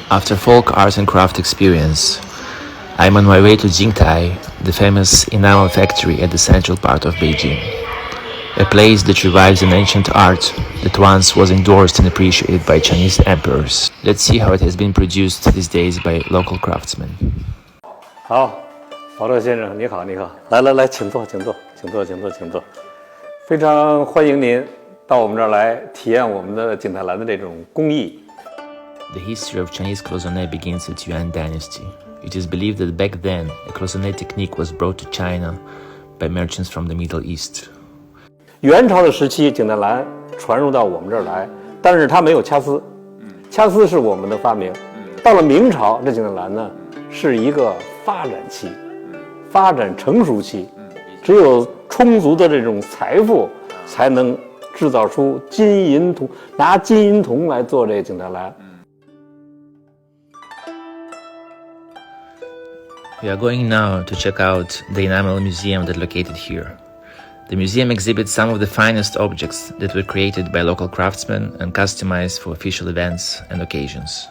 After folk art and craft experience, I'm on my way to Jingtai, the famous enamel factory at the central part of Beijing. A place that revives an ancient art that once was endorsed and appreciated by Chinese emperors. Let's see how it has been produced these days by local craftsmen. 好，保罗先生，你好，你好，来，请坐，请坐，请坐，请坐，请坐。非常欢迎您到我们这儿来体验我们的景泰蓝的这种工艺。The history of Chinese cloisonné begins with Yuan dynasty. It is believed that back then, a cloisonné technique was brought to China by merchants from the Middle East. 元朝的时期，景泰蓝传入到我们这儿来，但是它没有掐丝，掐丝是我们的发明。到了明朝，这景泰蓝呢是一个发展期，发展成熟期，只有充足的这种财富，才能制造出金银铜，拿金银铜来做这个景泰蓝。We are going now to check out the Enamel museum that's located here. The museum exhibits some of the finest objects that were created by local craftsmen and customized for official events and occasions.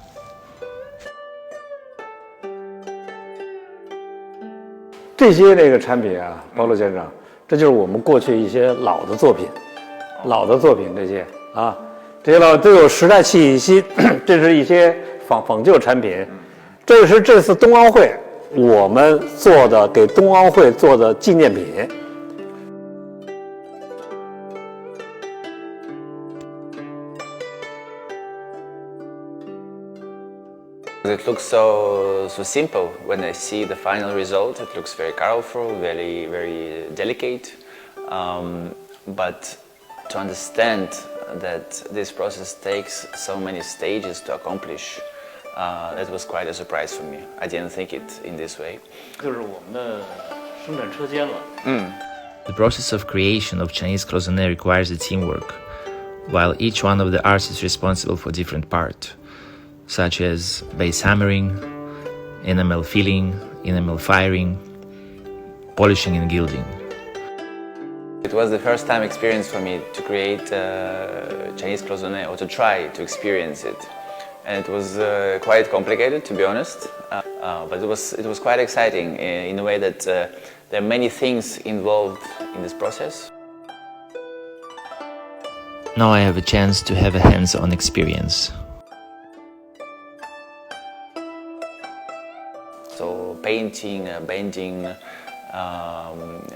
这些产品啊，保罗先生，这就是我们过去一些老的作品，这些啊，这些老都有时代气息。这是一些仿旧产品，这是这次冬奥会我们做的，给冬奥会做的纪念品。It looks so simple. When I see the final result, it looks very colorful, very delicate. But to understand that this process takes so many stages to accomplish, that was quite a surprise for me. I didn't think it in this way. 就是我们的生产车间了。The process of creation of Chinese cloisonné requires a teamwork, while each one of the arts is responsible for different part, such as base hammering, enamel filling, enamel firing, polishing and gilding. It was the first time experience for me to create Chinese cloisonné, or to try to experience it. And it was quite complicated, to be honest, but it was quite exciting in a way that there are many things involved in this process. Now I have a chance to have a hands-on experience. So painting, bending,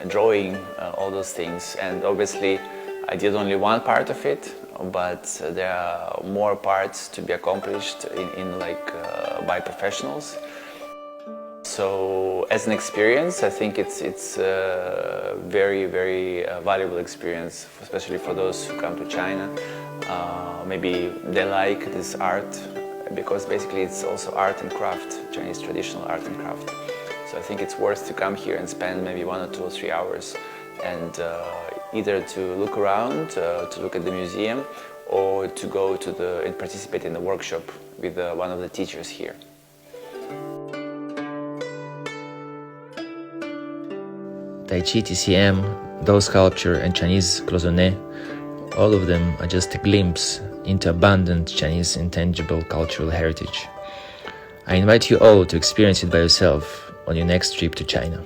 drawing, all those things, and obviously I did only one part of it, but there are more parts to be accomplished by professionals. So as an experience, I think it's a very valuable experience, especially for those who come to China. Maybe they like this art, because basically it's also art and craft, Chinese traditional art and craft. So I think it's worth to come here and spend maybe 1 or 2 or 3 hours, and either to look around, to look at the museum, or to go to and participate in the workshop with one of the teachers here. Tai Chi, TCM, dough sculpture and Chinese cloisonné, all of them are just a glimpse into abundant Chinese intangible cultural heritage. I invite you all to experience it by yourself on your next trip to China.